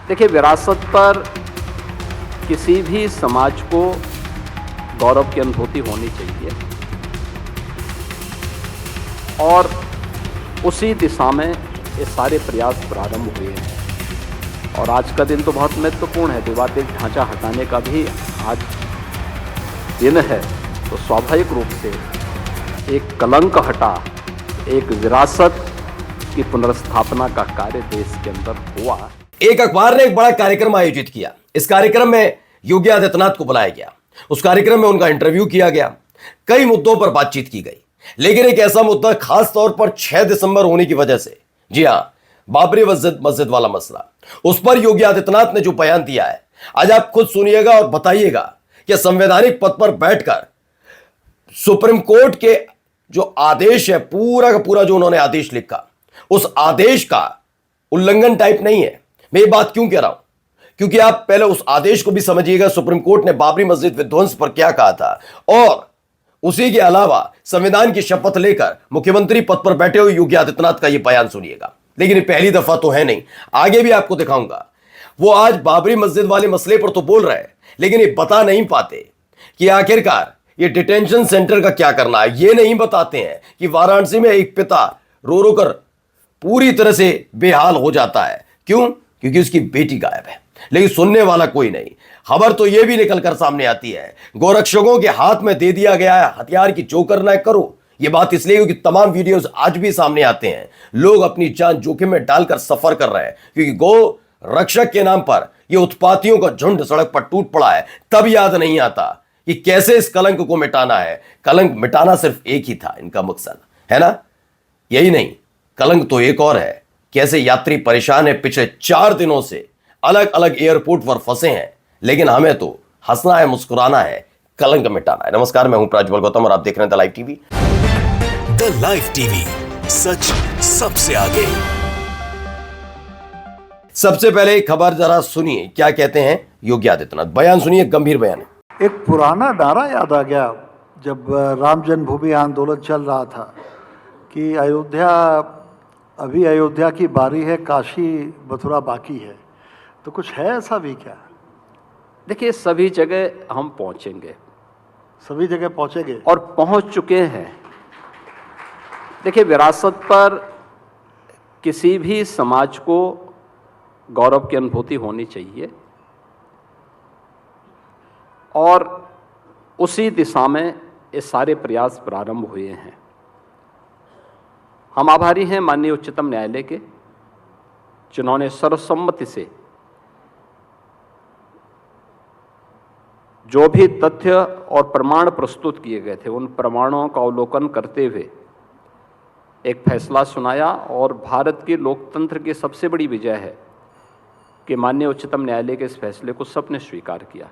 देखिए, विरासत पर किसी भी समाज को गौरव की अनुभूति होनी चाहिए और उसी दिशा में ये सारे प्रयास प्रारंभ हुए हैं। और आज का दिन तो बहुत महत्वपूर्ण है, विवादित ढांचा हटाने का भी आज दिन है। तो स्वाभाविक रूप से एक कलंक हटा, एक विरासत की पुनर्स्थापना का कार्य देश के अंदर हुआ। एक अखबार ने एक बड़ा कार्यक्रम आयोजित किया। इस कार्यक्रम में योगी आदित्यनाथ को बुलाया गया। उस कार्यक्रम में उनका इंटरव्यू किया गया। कई मुद्दों पर बातचीत की गई, लेकिन एक ऐसा मुद्दा खास तौर पर 6 दिसंबर होने की वजह से, जी हां, बाबरी मस्जिद वाला मसला, उस पर योगी आदित्यनाथ ने जो बयान दिया है, आज आप खुद सुनिएगा और बताइएगा कि संवैधानिक पद पर बैठकर सुप्रीम कोर्ट के जो आदेश है, पूरा का पूरा जो उन्होंने आदेश लिखा, उस आदेश का उल्लंघन टाइप नहीं है। मैं ये बात क्यों कह रहा हूं? क्योंकि आप पहले उस आदेश को भी समझिएगा। सुप्रीम कोर्ट ने बाबरी मस्जिद विध्वंस पर क्या कहा था, और उसी के अलावा संविधान की शपथ लेकर मुख्यमंत्री पद पर बैठे हुए योगी आदित्यनाथ का यह बयान सुनिएगा। लेकिन ये पहली दफा तो है नहीं, आगे भी आपको दिखाऊंगा। वो आज बाबरी मस्जिद वाले मसले पर तो बोल रहे हैं, लेकिन ये बता नहीं पाते कि आखिरकार ये डिटेंशन सेंटर का क्या करना है। ये नहीं बताते हैं कि वाराणसी में एक पिता रो रो कर पूरी तरह से बेहाल हो जाता है। क्यों? क्योंकि उसकी बेटी गायब है, लेकिन सुनने वाला कोई नहीं। खबर तो यह भी निकलकर सामने आती है, गोरक्षकों के हाथ में दे दिया गया है हथियार की जो करना है करो। यह बात इसलिए क्योंकि तमाम वीडियोस आज भी सामने आते हैं। लोग अपनी जान जोखिम में डालकर सफर कर रहे हैं, क्योंकि गो रक्षक के नाम पर यह उत्पातियों का झुंड सड़क पर टूट पड़ा है। तब याद नहीं आता कि कैसे इस कलंक को मिटाना है। कलंक मिटाना सिर्फ एक ही था इनका मकसद, है ना? यही नहीं, कलंक तो एक और है। कैसे यात्री परेशान है, पिछले 4 दिनों से अलग अलग एयरपोर्ट पर फंसे हैं, लेकिन हमें तो हंसना है, मुस्कुराना है, कलंक मिटाना है। नमस्कार, मैं हूं प्रज्वल गौतम और आप देख रहे हैं the live TV. The live TV, सच सबसे आगे। सबसे पहले खबर जरा सुनिए, क्या कहते हैं योगी आदित्यनाथ। बयान सुनिए, गंभीर बयान है। एक पुराना नारा याद आ गया जब राम जन्मभूमि आंदोलन चल रहा था कि अयोध्या की बारी है, काशी मथुरा बाकी है। तो कुछ है ऐसा भी क्या? देखिए, सभी जगह हम पहुंचेंगे, सभी जगह पहुंचेंगे और पहुंच चुके हैं। देखिए, विरासत पर किसी भी समाज को गौरव की अनुभूति होनी चाहिए और उसी दिशा में ये सारे प्रयास प्रारंभ हुए हैं। हम आभारी हैं माननीय उच्चतम न्यायालय के, जिन्होंने सर्वसम्मति से जो भी तथ्य और प्रमाण प्रस्तुत किए गए थे, उन प्रमाणों का अवलोकन करते हुए एक फैसला सुनाया। और भारत के लोकतंत्र की सबसे बड़ी विजय है कि माननीय उच्चतम न्यायालय के इस फैसले को सबने स्वीकार किया,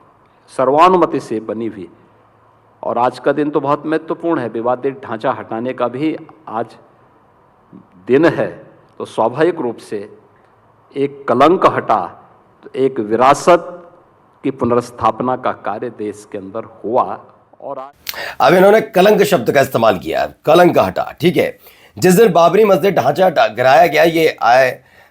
सर्वानुमति से बनी हुई। और आज का दिन तो बहुत महत्वपूर्ण है, विवादित ढांचा हटाने का भी आज दिन है। तो स्वाभाविक रूप से एक कलंक हटा, तो एक विरासत की पुनर्स्थापना का कार्य देश के अंदर हुआ। और अब इन्होंने कलंक शब्द का इस्तेमाल किया, कलंक हटा। ठीक है, जिस दिन बाबरी मस्जिद ढांचा गिराया गया, ये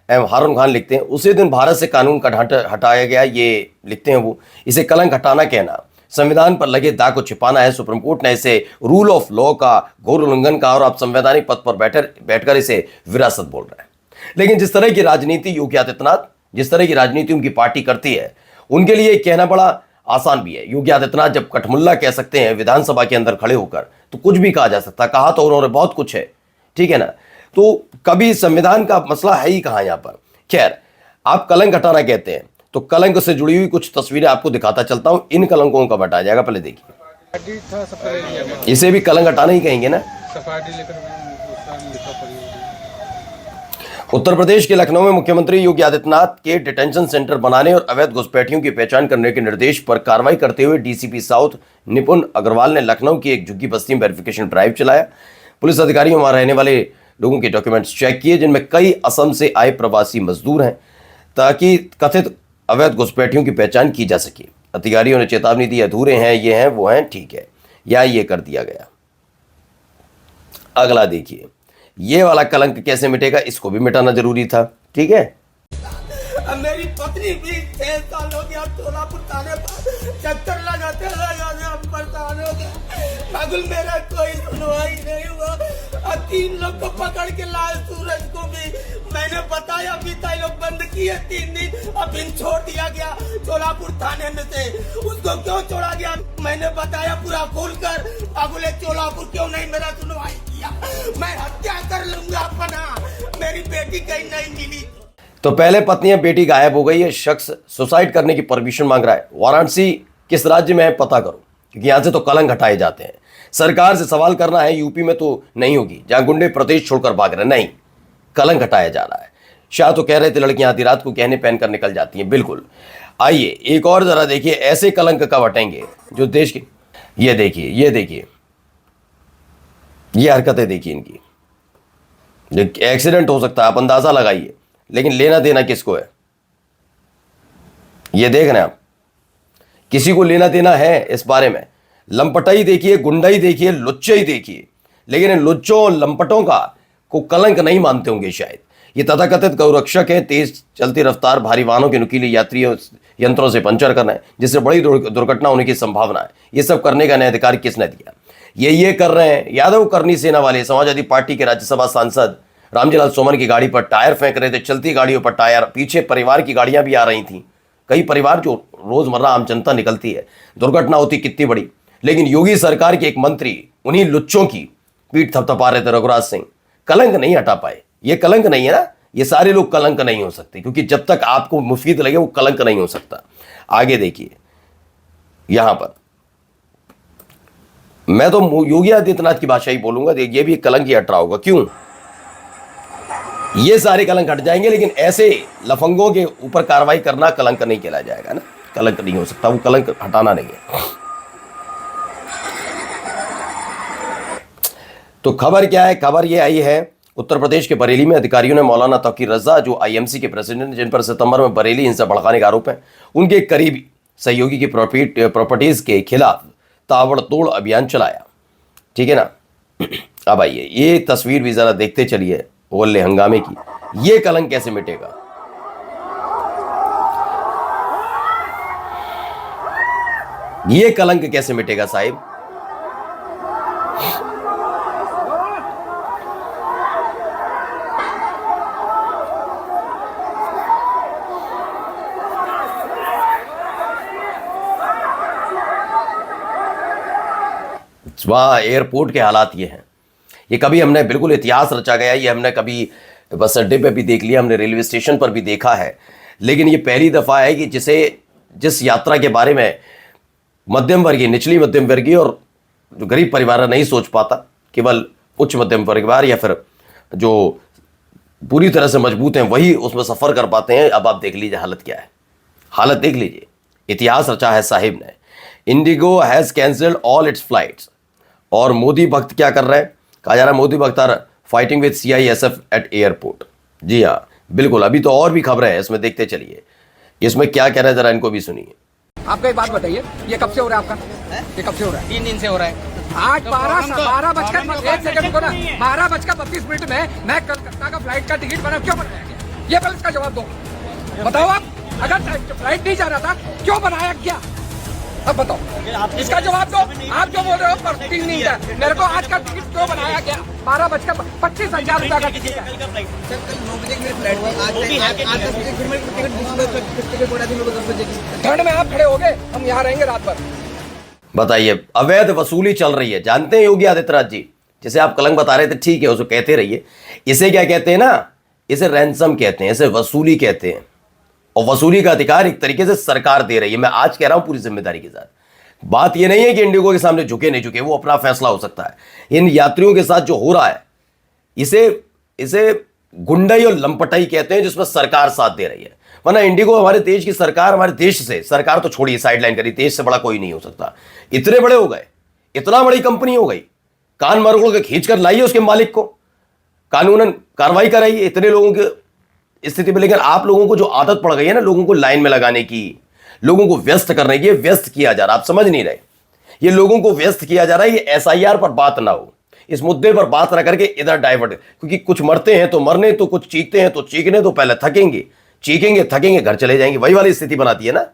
IM हारून खान लिखते हैं, उसी दिन भारत से कानून का ढांचा हटाया गया, ये लिखते हैं वो। इसे कलंक हटाना कहना, संविधान पर लगे दाग को छिपाना है। सुप्रीम कोर्ट ने इसे रूल ऑफ लॉ का घोर उल्लंघन कहा और आप संवैधानिक पद पर बैठकर इसे विरासत बोल रहे हैं। लेकिन जिस तरह की राजनीति योगी आदित्यनाथ, जिस तरह की राजनीति उनकी पार्टी करती है, उनके लिए कहना बड़ा आसान भी है। योगी आदित्यनाथ जब कठमुल्ला कह सकते हैं विधानसभा के अंदर खड़े होकर, तो कुछ भी कहा जा सकता। कहा तो उन्होंने बहुत कुछ है, ठीक है ना? तो कभी संविधान का मसला है ही कहां यहां पर। खैर, आप कलंक हटाना कहते हैं, तो कलंक से जुड़ी हुई कुछ तस्वीरें आपको दिखाता चलता हूं। इन कलंकों का हटाया जाएगा, पहले देखिए। इसे भी कलंक हटाना ही कहेंगे ना। उत्तर प्रदेश के लखनऊ में मुख्यमंत्री योगी आदित्यनाथ के डिटेंशन सेंटर बनाने और अवैध घुसपैठियों की पहचान करने के निर्देश पर कार्रवाई करते हुए डीसीपी साउथ निपुण अग्रवाल ने लखनऊ की एक झुग्गी बस्ती में वेरिफिकेशन ड्राइव चलाया। पुलिस अधिकारियों वहां रहने वाले लोगों के डॉक्यूमेंट्स चेक किए, जिनमें कई असम से आए प्रवासी मजदूर हैं, ताकि कथित अवैध घुसपैठियों की पहचान की जा सके। अधिकारियों ने चेतावनी दी, अधूरे हैं, ये हैं, वो हैं, ठीक है, या ये कर दिया गया। अगला देखिए, ये वाला कलंक कैसे मिटेगा, इसको भी मिटाना जरूरी था। ठीक है, अब मेरी पत्नी भी 6 साल हो गया सोलापुर थाने पर चक्कर लगाते हम परेशान हो गए। पागल मेरा कोई सुनवाई नहीं हुआ। 3 लोग को पकड़ के लाए, सूरज को भी मैंने बताया भी था, लोग बंद किए 3 दिन, अब इन छोड़ दिया गया सोलापुर थाने में से। उसको क्यों छोड़ा गया मैंने बताया पूरा खोल कर। पागुले सोलापुर क्यों नहीं मेरा सुनवाई किया? मैं हत्या कर लूंगा अपना, मेरी बेटी कहीं नहीं मिली। तो पहले पत्नी बेटी गायब हो गई है, शख्स सुसाइड करने की परमिशन मांग रहा है। वाराणसी किस राज्य में है पता करो, क्योंकि यहां से तो कलंक हटाए जाते हैं। सरकार से सवाल करना है, यूपी में तो नहीं होगी जहां गुंडे प्रदेश छोड़कर भाग रहे, नहीं, कलंक हटाया जा रहा है। शाह तो कह रहे थे लड़कियां आधी रात को गहने पहनकर निकल जाती हैं, बिल्कुल। आइए एक और जरा देखिए ऐसे कलंक कब हटेंगे जो देश के, ये देखिए ये हरकतें देखिए इनकी। जो एक्सीडेंट हो सकता है आप अंदाजा लगाइए, लेकिन लेना देना किसको है? ये देख रहे हैं आप, किसी को लेना देना है इस बारे में? लंपटाई देखिए, गुंडाई देखिए, लुच्चाई देखिए, लेकिन इन लुच्चों और लंपटों का को कलंक नहीं मानते होंगे शायद। ये तथाकथित गौरक्षक है, तेज चलती रफ्तार भारी वाहनों के नुकीले यात्रियों यंत्रों से पंचर करना है, जिससे बड़ी दुर्घटना होने की संभावना है। ये सब करने का नया अधिकार किसने दिया? ये कर रहे हैं यादव करनी सेना वाले। समाजवादी पार्टी के राज्यसभा सांसद रामजीलाल सोमन की गाड़ी पर टायर फेंक रहे थे, चलती गाड़ियों पर टायर, पीछे परिवार की गाड़ियां भी आ रही थी। कई परिवार जो रोजमर्रा आम जनता निकलती है, दुर्घटना होती कितनी बड़ी, लेकिन योगी सरकार के एक मंत्री उन्हीं लुच्चों की पीठ थपथपा रहे थे, रघुराज सिंह। कलंक नहीं हटा पाए। ये कलंक नहीं है ना, ये सारे लोग कलंक नहीं हो सकते, क्योंकि जब तक आपको मुफीद लगे वो कलंक नहीं हो सकता। आगे देखिए, यहां पर मैं तो योगी आदित्यनाथ की भाषा ही बोलूंगा, ये भी कलंक ही हट रहा होगा। क्यों? ये सारे कलंक हट जाएंगे, लेकिन ऐसे लफंगों के ऊपर कार्रवाई करना कलंक नहीं कहला जाएगा ना, कलंक नहीं हो सकता, वो कलंक हटाना नहीं है। तो खबर क्या है? खबर ये आई है उत्तर प्रदेश के बरेली में अधिकारियों ने मौलाना तौकीर रजा, जो आईएमसी के प्रेसिडेंट, जिन पर सितंबर में बरेली हिंसा भड़काने का आरोप है, उनके करीबी सहयोगी की प्रॉपर्टीज के खिलाफ ताबड़तोड़ अभियान चलाया। ठीक है ना? अब आइए ये तस्वीर भी जरा देखते चलिए होल्ले हंगामे की। ये कलंक कैसे मिटेगा? ये कलंक कैसे मिटेगा साहिब? वहाँ एयरपोर्ट के हालात ये हैं। ये कभी हमने बिल्कुल इतिहास रचा गया, ये हमने कभी बस अड्डे पे भी देख लिया, हमने रेलवे स्टेशन पर भी देखा है, लेकिन ये पहली दफ़ा है कि जिस यात्रा के बारे में मध्यम वर्गीय, निचली मध्यम वर्गीय और जो गरीब परिवार नहीं सोच पाता, केवल उच्च मध्यम परिवार या फिर जो पूरी तरह से मजबूत हैं वही उसमें सफ़र कर पाते हैं। अब आप देख लीजिए हालत क्या है, हालत देख लीजिए। इतिहास रचा है साहिब ने। Indigo has cancelled all it's flights. और मोदी भक्त क्या कर रहे हैं? कहा जा रहा है Modi bhakt are fighting with CISF at airport. जी हाँ, बिल्कुल। अभी तो और भी खबरें हैं इसमें, देखते चलिए इसमें क्या कह रहे हैं, जरा इनको भी सुनिए। आपको एक बात बताइए, ये कब से हो रहा है आपका? ये कब से हो रहा है? 3 दिन से हो रहा है। 12 बजकर 1 सेकंड को ना 12:32 में मैं कलकत्ता का फ्लाइट का टिकट बना, क्यों बनाया गया? ये पहले इसका जवाब दो। बताओ आप, अगर फ्लाइट नहीं जा रहा था क्यों बनाया गया? अब बताओ, इसका जवाब दो। आप जो बोल रहे हो पर 3 दिन है, मेरे को आज का टिकट क्यों बनाया गया? 12:25,000 रुपया का टिकट है। ठंड में आप खड़े हो गए, हम यहाँ रहेंगे रात भर। बताइए, अवैध वसूली चल रही है। जानते हैं योगी आदित्यनाथ जी, जैसे आप कलंक बता रहे थे, ठीक है उसको कहते रहिए। इसे क्या कहते हैं ना, इसे रैंसम कहते हैं, इसे वसूली कहते हैं। और वसूली का अधिकार एक तरीके से सरकार दे रही है। मैं आज कह रहा हूं पूरी जिम्मेदारी के साथ। बात यह नहीं है कि इंडिगो के सामने झुके नहीं झुके, वो अपना फैसला हो सकता है। इन यात्रियों के साथ जो हो रहा है, इसे गुंडाई और लंपटाई कहते हैं, जिसमें सरकार साथ दे रही है। वरना इंडिगो हमारे देश की सरकार, हमारे देश से सरकार तो छोड़िए, साइडलाइन करी, देश से बड़ा कोई नहीं हो सकता। इतने बड़े हो गए, इतना बड़ी कंपनी हो गई, कान मरोड़ के खींच कर लाइए उसके मालिक को, कानूनन कार्रवाई कराइए इतने लोगों की स्थिति में। लेकिन आप लोगों को जो आदत पड़ गई है ना, लोगों को लाइन में लगाने की, लोगों को व्यस्त करने की, व्यस्त किया जा रहा, आप समझ नहीं रहे। ये लोगों को व्यस्त किया जा रहा है। ये SIR पर बात ना हो, इस मुद्दे पर बात ना करके इधर डाइवर्ट, क्योंकि कुछ मरते हैं तो मरने, तो कुछ चीखते हैं तो चीखने, तो पहले थकेंगे, चीखेंगे, थकेंगे, घर चले जाएंगे। वही वाली स्थिति बनाती है ना।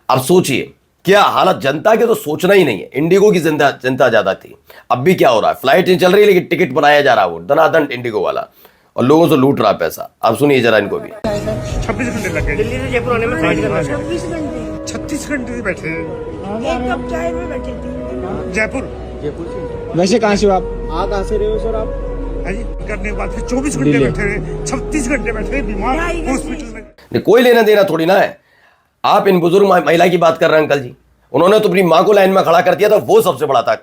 अब सोचिए क्या हालत, जनता के तो सोचना ही नहीं है। इंडिगो की जनता ज्यादा थी, अब भी क्या हो रहा है, फ्लाइट नहीं चल रही लेकिन टिकट बनाया जा रहा है वो दनादन इंडिगो वाला, और लोगों से लूट रहा है पैसा। अब सुनिए जरा इनको भी। 26 घंटे लग गए दिल्ली से जयपुर आने में, फ्लाइट करना 26 घंटे 36 घंटे बैठे एक कप चाय में बैठे थे। जयपुर। वैसे कहाँ से हो आप कहाँ से रहे हो सर आप? करने के बाद फिर 24 घंटे बैठे रहे, 36 घंटे बैठे रहे बीमार हॉस्पिटल में। कोई लेना देना थोड़ी ना है। आप इन बुजुर्ग महिला की बात कर रहे हैं अंकल जी, उन्होंने तो अपनी माँ को लाइन में खड़ा कर दिया था, वो सबसे बड़ा था।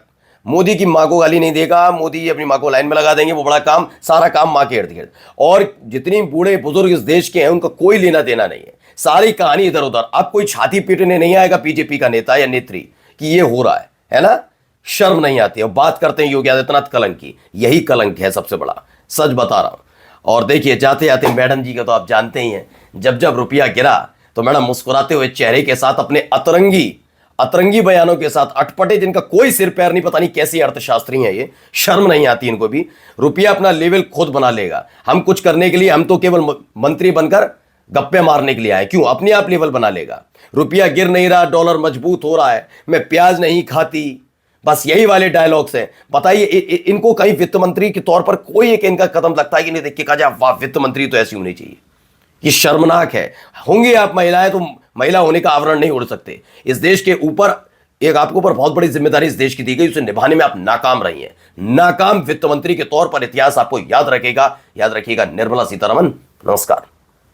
मोदी की माँ को गाली नहीं देगा, मोदी अपनी माँ को लाइन में लगा देंगे, वो बड़ा काम, सारा काम माँ के इर्द गिर्द। और जितनी बूढ़े बुजुर्ग इस देश के हैं उनका कोई लेना देना नहीं है, सारी कहानी इधर उधर। अब कोई छाती पीटने नहीं आएगा बीजेपी का नेता या नेत्री कि ये हो रहा है ना। शर्म नहीं आती है। बात करते हैं योगी आदित्यनाथ कलंक की, यही कलंक है सबसे बड़ा, सच बता रहा हूं। और देखिए जाते जाते मैडम जी का तो आप जानते ही हैं, जब जब रुपया गिरा तो मैडम मुस्कुराते हुए चेहरे के साथ अपने अतरंगी बयानों के साथ अटपटे, जिनका कोई सिर पैर नहीं, पता नहीं कैसी अर्थशास्त्री हैं ये, शर्म नहीं आती इनको भी। रुपया अपना लेवल खुद बना लेगा, हम कुछ करने के लिए, हम तो केवल मंत्री बनकर गप्पे मारने के लिए आए, क्यों अपने आप लेवल बना लेगा। रुपया गिर नहीं रहा, डॉलर मजबूत हो रहा है, मैं प्याज नहीं खाती, बस यही वाले डायलॉग्स हैं। बताइए इनको कहीं वित्त मंत्री के तौर पर कोई एक इनका कदम लगता है कि नहीं, देख के कहा जाए वाह वित्त मंत्री तो ऐसी होनी चाहिए। ये शर्मनाक है। होंगे आप महिलाएं तो महिला होने का आवरण नहीं उड़ सकते। इस देश के ऊपर एक आपके ऊपर बहुत बड़ी जिम्मेदारी इस देश की दी गई, उसे निभाने में आप नाकाम रही हैं। नाकाम वित्त मंत्री के तौर पर इतिहास आपको याद रखेगा। याद रखिएगा। निर्मला सीतारमण, नमस्कार।